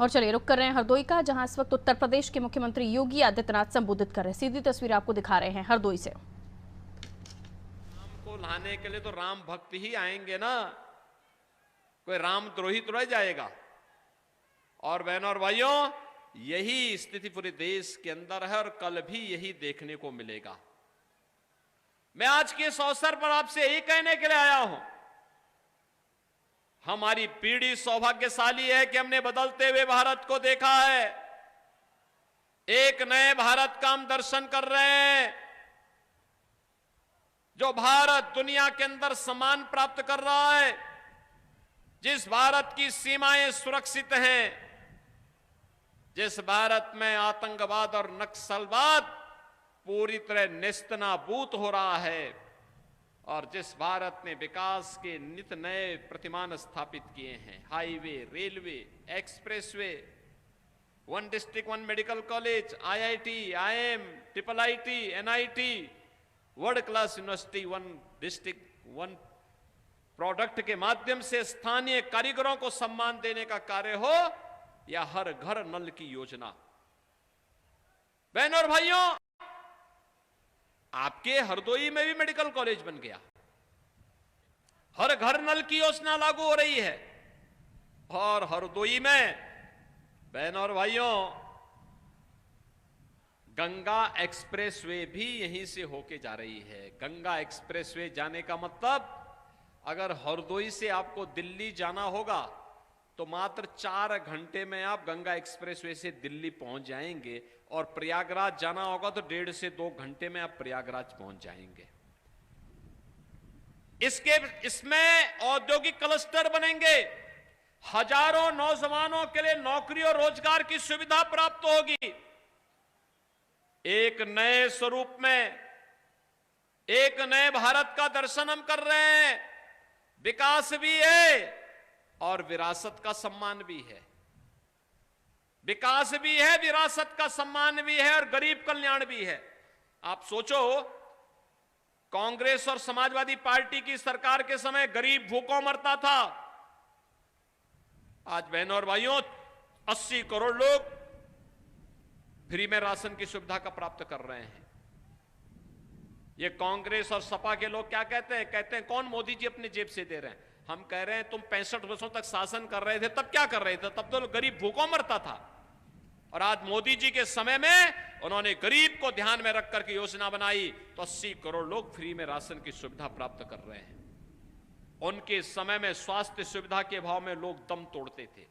और चलिए रुक कर रहे हैं हरदोई का, जहां इस वक्त उत्तर प्रदेश के मुख्यमंत्री योगी आदित्यनाथ संबोधित कर रहे हैं। सीधी तस्वीर आपको दिखा रहे हैं हरदोई से। राम को लाने के लिए तो राम भक्त ही आएंगे ना, कोई रामद्रोही तो रह जाएगा। और बहनों और भाइयों, यही स्थिति पूरे देश के अंदर है और कल भी यही देखने को मिलेगा। मैं आज के इस अवसर पर आपसे यही कहने के लिए आया हूं, हमारी पीढ़ी सौभाग्यशाली है कि हमने बदलते हुए भारत को देखा है। एक नए भारत का हम दर्शन कर रहे हैं, जो भारत दुनिया के अंदर सम्मान प्राप्त कर रहा है, जिस भारत की सीमाएं सुरक्षित हैं, जिस भारत में आतंकवाद और नक्सलवाद पूरी तरह नेस्तनाबूद हो रहा है, और जिस भारत ने विकास के नित नए प्रतिमान स्थापित किए हैं, highway, railway, expressway, one district one medical college, IIT, IM, triple IT, NIT, world class university, one district one product के माध्यम से स्थानीय कारीगरों को सम्मान देने का कार्य हो, या हर घर नल की योजना। बहनों और भाइयों, आपके हरदोई में भी मेडिकल कॉलेज बन गया, हर घर नल की योजना लागू हो रही है। और हरदोई में बहनों और भाइयों, गंगा एक्सप्रेसवे भी यहीं से होके जा रही है। गंगा एक्सप्रेसवे जाने का मतलब, अगर हरदोई से आपको दिल्ली जाना होगा तो मात्र 4 घंटे में आप गंगा एक्सप्रेसवे से दिल्ली पहुंच जाएंगे, और प्रयागराज जाना होगा तो 1.5 से 2 घंटे में आप प्रयागराज पहुंच जाएंगे। इसमें औद्योगिक क्लस्टर बनेंगे, हजारों नौजवानों के लिए नौकरी और रोजगार की सुविधा प्राप्त होगी। एक नए स्वरूप में, एक नए भारत का दर्शन हम कर रहे हैं। विकास भी है और विरासत का सम्मान भी है। विकास भी है, विरासत का सम्मान भी है, और गरीब कल्याण भी है। आप सोचो, कांग्रेस और समाजवादी पार्टी की सरकार के समय गरीब भूखों मरता था। आज बहनों और भाइयों, 80 करोड़ लोग फ्री में राशन की सुविधा का प्राप्त कर रहे हैं। ये कांग्रेस और सपा के लोग क्या कहते हैं? कहते हैं कौन मोदी जी अपने जेब से दे रहे हैं। हम कह रहे हैं तुम 65 वर्षों तक शासन कर रहे थे, तब क्या कर रहे थे? तब तो गरीब भूखों मरता था। और आज मोदी जी के समय में उन्होंने गरीब को ध्यान में रखकर के योजना बनाई, तो 80 करोड़ लोग फ्री में राशन की सुविधा प्राप्त कर रहे हैं। उनके समय में स्वास्थ्य सुविधा के अभाव में लोग दम तोड़ते थे।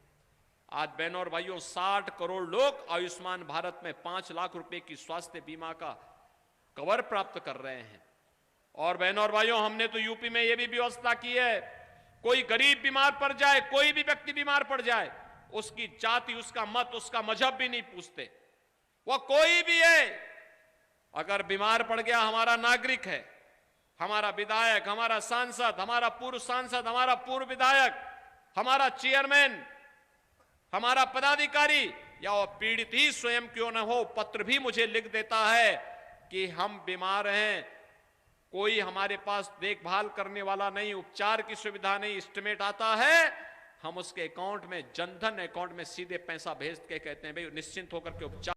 आज बहनों और भाइयों, 60 करोड़ लोग आयुष्मान भारत में 5 लाख रुपए की स्वास्थ्य बीमा का कवर प्राप्त कर रहे हैं। और बहनों और भाइयों, हमने तो यूपी में यह भी व्यवस्था की है, कोई गरीब बीमार पड़ जाए, कोई भी व्यक्ति बीमार पड़ जाए, उसकी जाति, उसका मत, उसका मजहब भी नहीं पूछते। वह कोई भी है, अगर बीमार पड़ गया, हमारा नागरिक है, हमारा विधायक, हमारा सांसद, हमारा पूर्व सांसद, हमारा पूर्व विधायक, हमारा चेयरमैन, हमारा पदाधिकारी, या वह पीड़ित ही स्वयं क्यों न हो, पत्र भी मुझे लिख देता है कि हम बीमार हैं, कोई हमारे पास देखभाल करने वाला नहीं, उपचार की सुविधा नहीं, एस्टिमेट आता है, हम उसके अकाउंट में, जनधन अकाउंट में सीधे पैसा भेज के कहते हैं भाई निश्चिंत होकर के उपचार